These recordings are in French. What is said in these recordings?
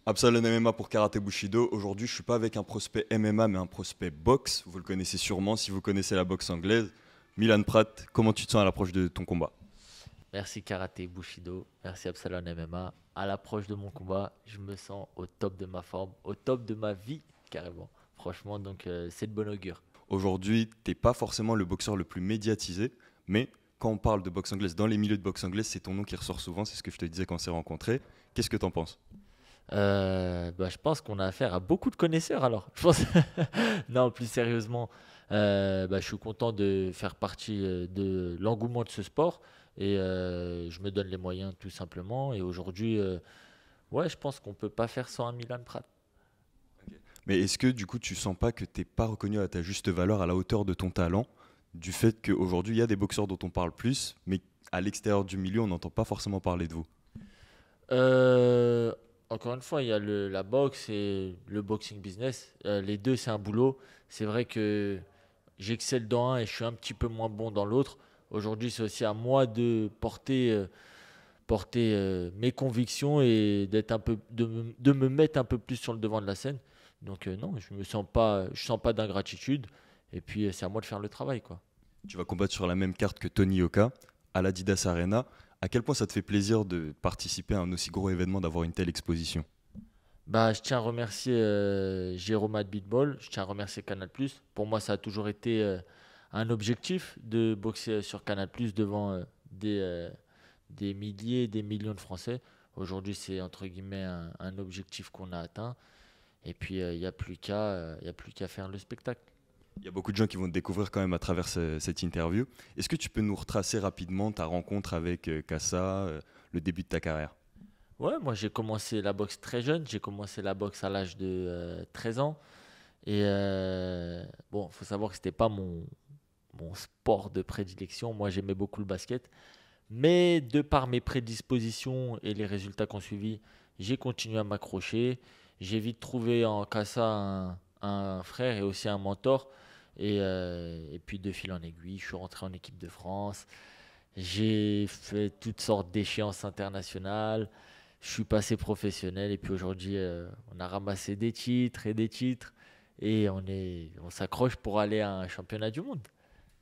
Absalon MMA pour Karaté Bushido. Aujourd'hui, je suis pas avec un prospect MMA, mais un prospect boxe. Vous le connaissez sûrement si vous connaissez la boxe anglaise. Milan Pratt, comment tu te sens à l'approche de ton combat? Merci Karaté Bushido, merci Absalon MMA. À l'approche de mon combat, je me sens au top de ma forme, au top de ma vie carrément. Franchement, donc c'est de bon augure. Aujourd'hui, t'es pas forcément le boxeur le plus médiatisé, mais quand on parle de boxe anglaise, dans les milieux de boxe anglaise, c'est ton nom qui ressort souvent. C'est ce que je te disais quand on s'est rencontrés. Qu'est-ce que t'en penses? Je pense qu'on a affaire à beaucoup de connaisseurs alors. Je pense... non, plus sérieusement, je suis content de faire partie de l'engouement de ce sport et je me donne les moyens tout simplement. Et aujourd'hui, ouais, je pense qu'on peut pas faire sans un Milan Prat. Mais est-ce que du coup, tu sens pas que t'es pas reconnu à ta juste valeur, à la hauteur de ton talent, du fait qu'aujourd'hui, il y a des boxeurs dont on parle plus, mais à l'extérieur du milieu, on n'entend pas forcément parler de vous? Euh, Encore une fois, il y a la boxe et le boxing business. Les deux, c'est un boulot. C'est vrai que j'excelle dans un et je suis un petit peu moins bon dans l'autre. Aujourd'hui, c'est aussi à moi de porter mes convictions et de me mettre un peu plus sur le devant de la scène. Donc non, je sens pas d'ingratitude. Et puis c'est à moi de faire le travail, quoi. Tu vas combattre sur la même carte que Tony Yoka à l'Adidas Arena. À quel point ça te fait plaisir de participer à un aussi gros événement, d'avoir une telle exposition? Bah, je tiens à remercier Jérôme Beatball, je tiens à remercier Canal+. Pour moi, ça a toujours été un objectif de boxer sur Canal+, devant des milliers, des millions de Français. Aujourd'hui, c'est entre guillemets un objectif qu'on a atteint. Et puis, il n'y a plus y a plus qu'à faire le spectacle. Il y a beaucoup de gens qui vont te découvrir quand même à travers cette interview. Est-ce que tu peux nous retracer rapidement ta rencontre avec Kassa, le début de ta carrière? Ouais, moi, j'ai commencé la boxe très jeune. J'ai commencé la boxe à l'âge de 13 ans. Et bon, faut savoir que c'était pas mon sport de prédilection. Moi, j'aimais beaucoup le basket. Mais de par mes prédispositions et les résultats qu'on suivi, j'ai continué à m'accrocher. J'ai vite trouvé en Kassa un frère et aussi un mentor. Et puis de fil en aiguille, je suis rentré en équipe de France. J'ai fait toutes sortes d'échéances internationales. Je suis passé professionnel et puis aujourd'hui, on a ramassé des titres et des titres et on s'accroche pour aller à un championnat du monde.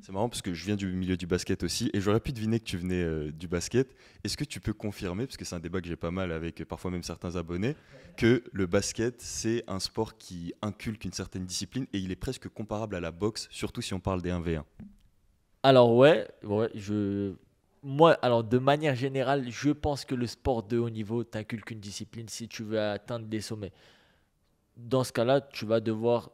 C'est marrant parce que je viens du milieu du basket aussi et j'aurais pu deviner que tu venais du basket. Est-ce que tu peux confirmer, parce que c'est un débat que j'ai pas mal avec parfois même certains abonnés, que le basket c'est un sport qui inculque une certaine discipline et il est presque comparable à la boxe, surtout si on parle des 1v1. Alors ouais, moi, alors de manière générale, je pense que le sport de haut niveau t'inculque une discipline si tu veux atteindre des sommets. Dans ce cas-là, tu vas devoir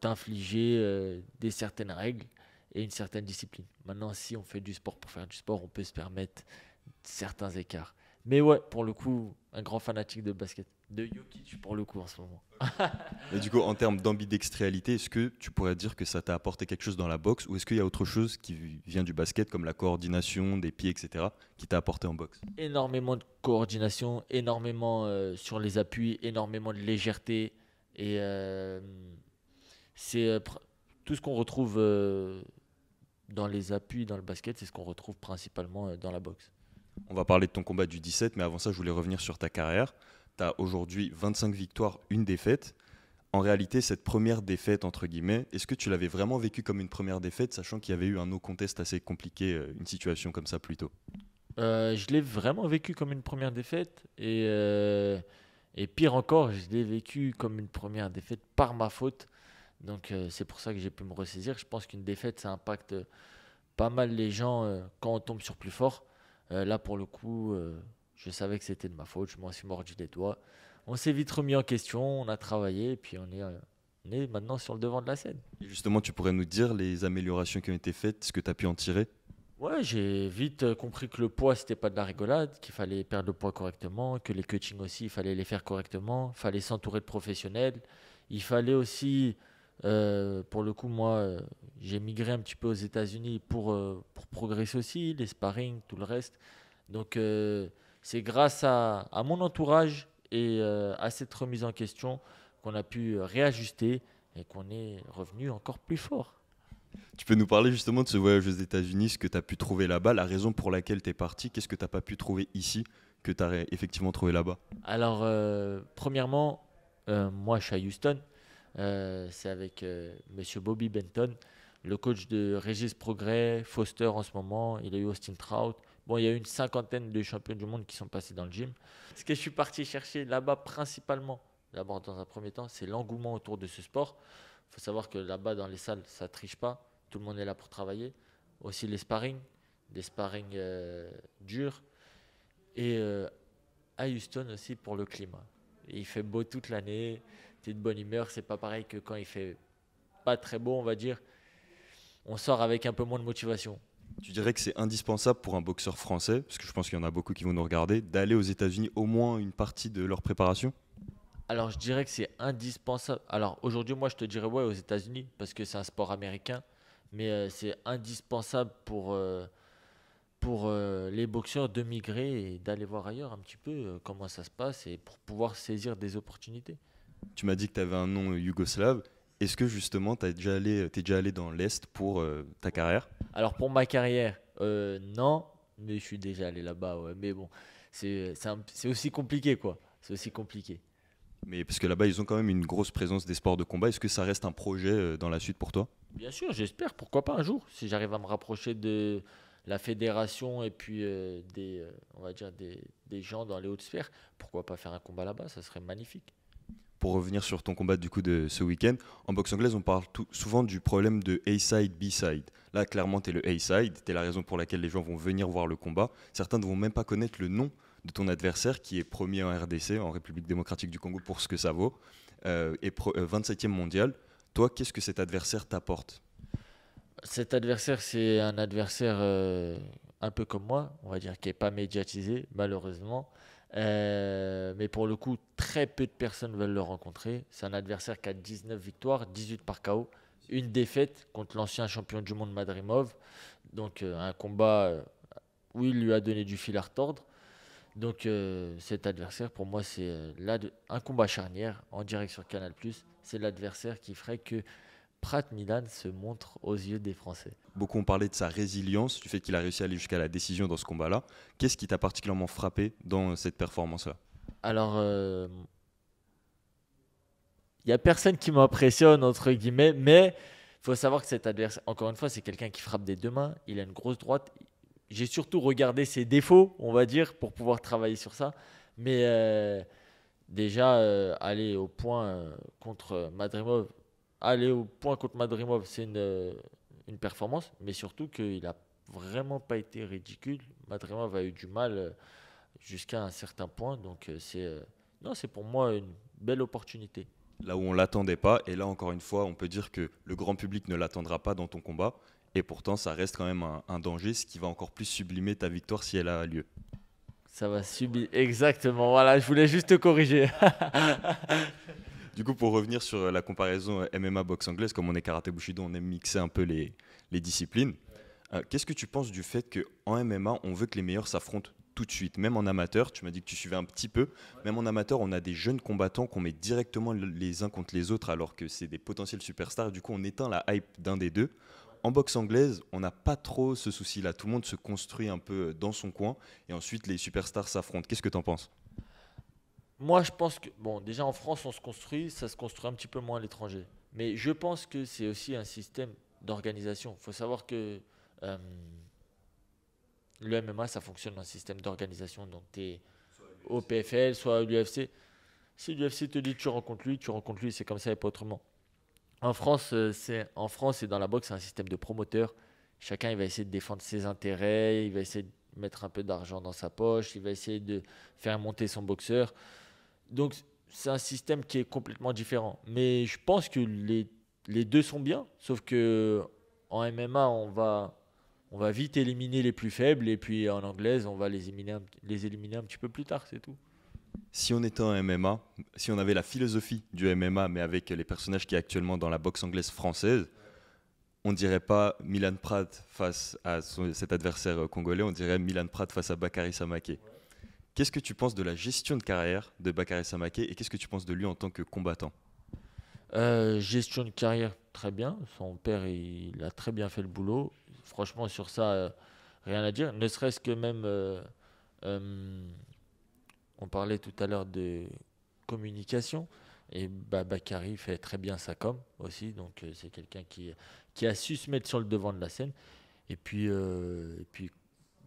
t'infliger des certaines règles et une certaine discipline. Maintenant, si on fait du sport pour faire du sport, on peut se permettre certains écarts. Mais ouais, pour le coup, un grand fanatique de basket. De Jokic pour le coup en ce moment. Mais du coup, en termes d'ambidextrialité, est-ce que tu pourrais dire que ça t'a apporté quelque chose dans la boxe ou est-ce qu'il y a autre chose qui vient du basket comme la coordination des pieds, etc., qui t'a apporté en boxe? Énormément de coordination, énormément sur les appuis, énormément de légèreté. Et c'est tout ce qu'on retrouve dans les appuis, dans le basket, c'est ce qu'on retrouve principalement dans la boxe. On va parler de ton combat du 17, mais avant ça, je voulais revenir sur ta carrière. Tu as aujourd'hui 25 victoires, une défaite. En réalité, cette première défaite, entre guillemets, est-ce que tu l'avais vraiment vécue comme une première défaite, sachant qu'il y avait eu un no contest assez compliqué, une situation comme ça plus tôt? Je l'ai vraiment vécu comme une première défaite et pire encore, je l'ai vécu comme une première défaite par ma faute. Donc c'est pour ça que j'ai pu me ressaisir. Je pense qu'une défaite, ça impacte pas mal les gens quand on tombe sur plus fort. Là, pour le coup, je savais que c'était de ma faute. Je m'en suis mordu les doigts. On s'est vite remis en question, on a travaillé et puis on est maintenant sur le devant de la scène. Et justement, tu pourrais nous dire les améliorations qui ont été faites, ce que tu as pu en tirer? Ouais, j'ai vite compris que le poids, c'était pas de la rigolade, qu'il fallait perdre le poids correctement, que les cuttings aussi, il fallait les faire correctement, il fallait s'entourer de professionnels. Il fallait aussi, pour le coup, moi, j'ai migré un petit peu aux États-Unis pour progresser aussi, les sparring, tout le reste. Donc, c'est grâce à mon entourage et à cette remise en question qu'on a pu réajuster et qu'on est revenu encore plus fort. Tu peux nous parler justement de ce voyage aux États-Unis, ce que tu as pu trouver là-bas, la raison pour laquelle tu es parti, qu'est-ce que tu n'as pas pu trouver ici, que tu as effectivement trouvé là-bas? Alors, premièrement, moi, je suis à Houston. C'est avec Monsieur Bobby Benton, le coach de Régis Progrès, Foster en ce moment. Il a eu Austin Trout. Bon, il y a eu une cinquantaine de champions du monde qui sont passés dans le gym. Ce que je suis parti chercher là-bas principalement, d'abord dans un premier temps, c'est l'engouement autour de ce sport. Il faut savoir que là-bas dans les salles, ça ne triche pas. Tout le monde est là pour travailler. Aussi les sparring, des sparring durs. Et à Houston aussi pour le climat. Et il fait beau toute l'année, tu es de bonne humeur. C'est pas pareil que quand il fait pas très beau, on va dire. On sort avec un peu moins de motivation. Tu dirais que c'est indispensable pour un boxeur français, parce que je pense qu'il y en a beaucoup qui vont nous regarder, d'aller aux États-Unis au moins une partie de leur préparation? Alors je dirais que c'est indispensable. Alors aujourd'hui, moi je te dirais ouais aux États-Unis parce que c'est un sport américain, mais c'est indispensable pour les boxeurs de migrer et d'aller voir ailleurs un petit peu comment ça se passe et pour pouvoir saisir des opportunités. Tu m'as dit que tu avais un nom yougoslave. Est-ce que justement tu t'es déjà allé dans l'Est pour ta carrière? Alors pour ma carrière, non, mais je suis déjà allé là-bas, ouais. Mais bon, c'est aussi compliqué, quoi. C'est aussi compliqué. Mais parce que là-bas, ils ont quand même une grosse présence des sports de combat. Est-ce que ça reste un projet dans la suite pour toi? Bien sûr, j'espère, pourquoi pas un jour, si j'arrive à me rapprocher de la fédération et puis on va dire des gens dans les hautes sphères, pourquoi pas faire un combat là-bas, ça serait magnifique. Pour revenir sur ton combat du coup de ce week-end, en boxe anglaise, on parle souvent du problème de A-side, B-side. Là, clairement, tu es le A-side, tu es la raison pour laquelle les gens vont venir voir le combat. Certains ne vont même pas connaître le nom de ton adversaire qui est premier en RDC, en République démocratique du Congo, pour ce que ça vaut, et 27e mondial. Toi, qu'est-ce que cet adversaire t'apporte? Cet adversaire, c'est un adversaire un peu comme moi, on va dire, qui n'est pas médiatisé, malheureusement. Mais pour le coup, très peu de personnes veulent le rencontrer. C'est un adversaire qui a 19 victoires, 18 par KO, une défaite contre l'ancien champion du monde Madrimov. Donc un combat où il lui a donné du fil à retordre. Donc cet adversaire, pour moi, c'est un combat charnière en direct sur Canal+. C'est l'adversaire qui ferait que Prat Milan se montre aux yeux des Français. Beaucoup ont parlé de sa résilience, du fait qu'il a réussi à aller jusqu'à la décision dans ce combat-là. Qu'est-ce qui t'a particulièrement frappé dans cette performance-là? Alors, il n'y a personne qui m'impressionne, entre guillemets, mais il faut savoir que cet adversaire, encore une fois, c'est quelqu'un qui frappe des deux mains. Il a une grosse droite. J'ai surtout regardé ses défauts, on va dire, pour pouvoir travailler sur ça. Mais déjà, aller au point contre Madrimov, c'est une performance, mais surtout qu'il n'a vraiment pas été ridicule. Madrimov a eu du mal jusqu'à un certain point, donc non, c'est pour moi une belle opportunité. Là où on l'attendait pas, et là encore une fois, on peut dire que le grand public ne l'attendra pas dans ton combat, et pourtant ça reste quand même un danger, ce qui va encore plus sublimer ta victoire si elle a lieu. Ça va subir exactement. Voilà, je voulais juste te corriger. Du coup, pour revenir sur la comparaison MMA boxe anglaise, comme on est karaté bushido, on aime mixer un peu les disciplines. Qu'est-ce que tu penses du fait qu'en MMA, on veut que les meilleurs s'affrontent tout de suite, même en amateur? Tu m'as dit que tu suivais un petit peu. Même en amateur, on a des jeunes combattants qu'on met directement les uns contre les autres alors que c'est des potentiels superstars. Du coup, on éteint la hype d'un des deux. En boxe anglaise, on n'a pas trop ce souci-là. Tout le monde se construit un peu dans son coin et ensuite les superstars s'affrontent. Qu'est-ce que tu en penses? Moi, je pense que, bon, déjà en France, on se construit, ça se construit un petit peu moins à l'étranger. Mais je pense que c'est aussi un système d'organisation. Il faut savoir que euh, le MMA, ça fonctionne dans un système d'organisation. Donc, tu es au PFL, soit à l'UFC. Si l'UFC te dit tu rencontres lui, c'est comme ça et pas autrement. En France et dans la boxe, c'est un système de promoteurs. Chacun, il va essayer de défendre ses intérêts, il va essayer de mettre un peu d'argent dans sa poche, il va essayer de faire monter son boxeur. Donc, c'est un système qui est complètement différent. Mais je pense que les deux sont bien, sauf que en MMA, on va vite éliminer les plus faibles, et puis en anglaise, on va les éliminer un petit peu plus tard, c'est tout. Si on était en MMA, si on avait la philosophie du MMA, mais avec les personnages qui est actuellement dans la boxe anglaise française, on dirait pas Milan Prat face à cet adversaire congolais, on dirait Milan Prat face à Bakary Samaké. Qu'est-ce que tu penses de la gestion de carrière de Bakary Samaké et qu'est-ce que tu penses de lui en tant que combattant? Gestion de carrière, très bien. Son père, il a très bien fait le boulot. Franchement, sur ça, rien à dire. Ne serait-ce que même On parlait tout à l'heure de communication. Et Bakary fait très bien sa com aussi. Donc c'est quelqu'un qui a su se mettre sur le devant de la scène. Et puis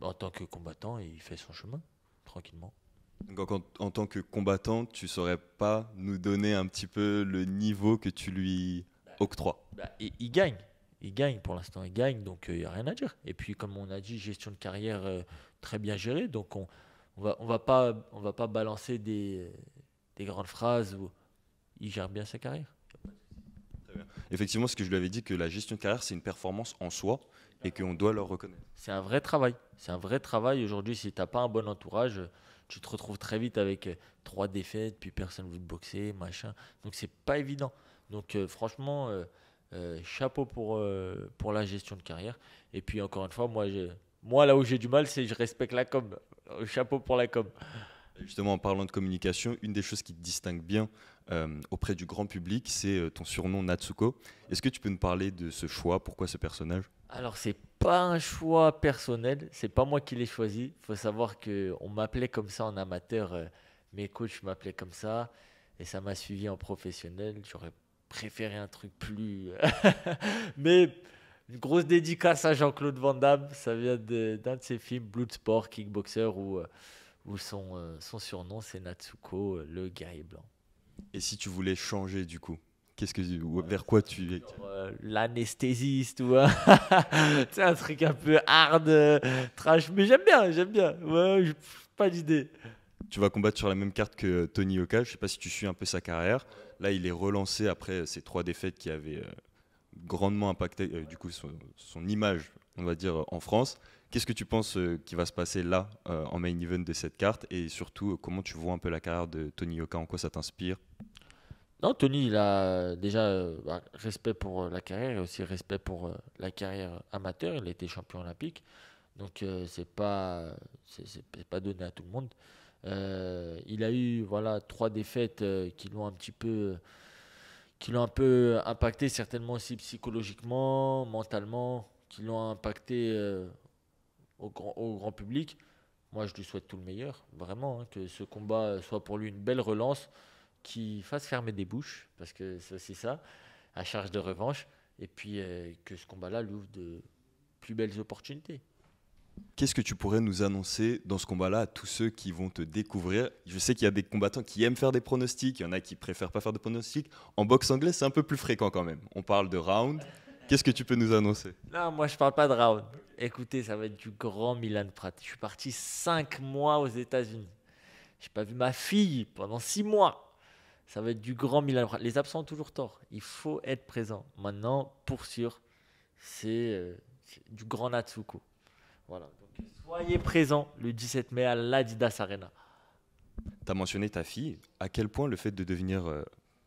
en tant que combattant, il fait son chemin tranquillement. Donc, en tant que combattant, tu saurais pas nous donner un petit peu le niveau que tu lui octroies? Il gagne. Il gagne pour l'instant, il gagne, donc il n'y a rien à dire. Et puis, comme on a dit, gestion de carrière très bien gérée. Donc, on va pas balancer des grandes phrases où il gère bien sa carrière. Très bien. Effectivement, ce que je lui avais dit, que la gestion de carrière, c'est une performance en soi et qu'on doit leur reconnaître. C'est un vrai travail. C'est un vrai travail. Aujourd'hui, si tu n'as pas un bon entourage, tu te retrouves très vite avec 3 défaites, puis personne ne veut te boxer, machin. Donc, c'est pas évident. Donc, franchement, chapeau pour la gestion de carrière. Et puis, encore une fois, moi là où j'ai du mal, c'est que je respecte la com. Chapeau pour la com. Justement, en parlant de communication, une des choses qui te distingue bien auprès du grand public, c'est ton surnom Natsuko. Est-ce que tu peux nous parler de ce choix? Pourquoi ce personnage? Alors, c'est pas un choix personnel, c'est pas moi qui l'ai choisi. Il faut savoir que on m'appelait comme ça en amateur, mes coachs m'appelaient comme ça, et ça m'a suivi en professionnel. J'aurais préféré un truc plus. Mais une grosse dédicace à Jean-Claude Van Damme, ça vient d'un de ses films, Bloodsport, Kickboxer, où son surnom c'est Natsuko, le guerrier blanc. Et si tu voulais changer du coup, vers quoi tu es? L'anesthésiste ou c'est un truc un peu hard, trash, mais j'aime bien. Ouais, j'ai pas d'idée. Tu vas combattre sur la même carte que Tony Yoka. Je ne sais pas si tu suis un peu sa carrière. Là, il est relancé après ces 3 défaites qui avaient grandement impacté du coup son image, on va dire, en France. Qu'est-ce que tu penses qui va se passer là en main event de cette carte, et surtout comment tu vois un peu la carrière de Tony Yoka, en quoi ça t'inspire? Non, Tony, il a déjà respect pour la carrière et aussi respect pour la carrière amateur. Il a été champion olympique, donc c'est pas donné à tout le monde. Il a eu voilà 3 défaites qui l'ont un peu impacté, certainement aussi psychologiquement, mentalement, qui l'ont impacté au grand public. Moi, je lui souhaite tout le meilleur, vraiment, hein, que ce combat soit pour lui une belle relance, qui fasse fermer des bouches, parce que c'est aussi ça, à charge de revanche, et puis que ce combat-là lui ouvre de plus belles opportunités. Qu'est-ce que tu pourrais nous annoncer dans ce combat-là à tous ceux qui vont te découvrir? Je sais qu'il y a des combattants qui aiment faire des pronostics, il y en a qui préfèrent pas faire de pronostics. En boxe anglaise, c'est un peu plus fréquent quand même. On parle de round. Qu'est-ce que tu peux nous annoncer? Non, moi je parle pas de round. Écoutez, ça va être du grand Milan Prat. Je suis parti 5 mois aux États-Unis. J'ai pas vu ma fille pendant 6 mois. Ça va être du grand Milan Prat. Les absents ont toujours tort. Il faut être présent. Maintenant, pour sûr, c'est du grand Natsuko. Voilà. Donc, soyez présents le 17 mai à l'Adidas Arena. Tu as mentionné ta fille. À quel point le fait de devenir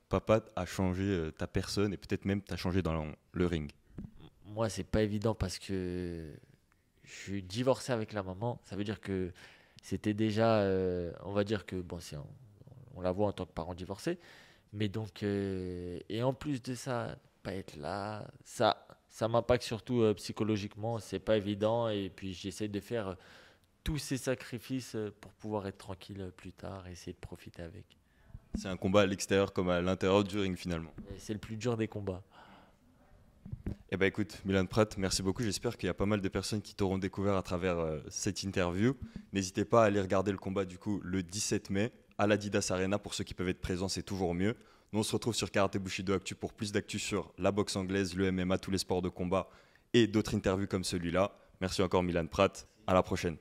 papa a changé ta personne, et peut-être même t'a changé dans le ring? Moi, c'est pas évident parce que je suis divorcé avec la maman. Ça veut dire que c'était déjà, on va dire que bon, on la voit en tant que parent divorcé, mais donc et en plus de ça, pas être là, ça m'impacte surtout psychologiquement. C'est pas évident, et puis j'essaie de faire tous ces sacrifices pour pouvoir être tranquille plus tard et essayer de profiter avec. C'est un combat à l'extérieur comme à l'intérieur du ring finalement. Et c'est le plus dur des combats. Eh ben écoute, Milan Prat, merci beaucoup. J'espère qu'il y a pas mal de personnes qui t'auront découvert à travers cette interview. N'hésitez pas à aller regarder le combat du coup le 17 mai à l'Adidas Arena. Pour ceux qui peuvent être présents, c'est toujours mieux. Nous, on se retrouve sur Karaté Bushido Actu pour plus d'actu sur la boxe anglaise, le MMA, tous les sports de combat et d'autres interviews comme celui-là. Merci encore Milan Prat. À la prochaine.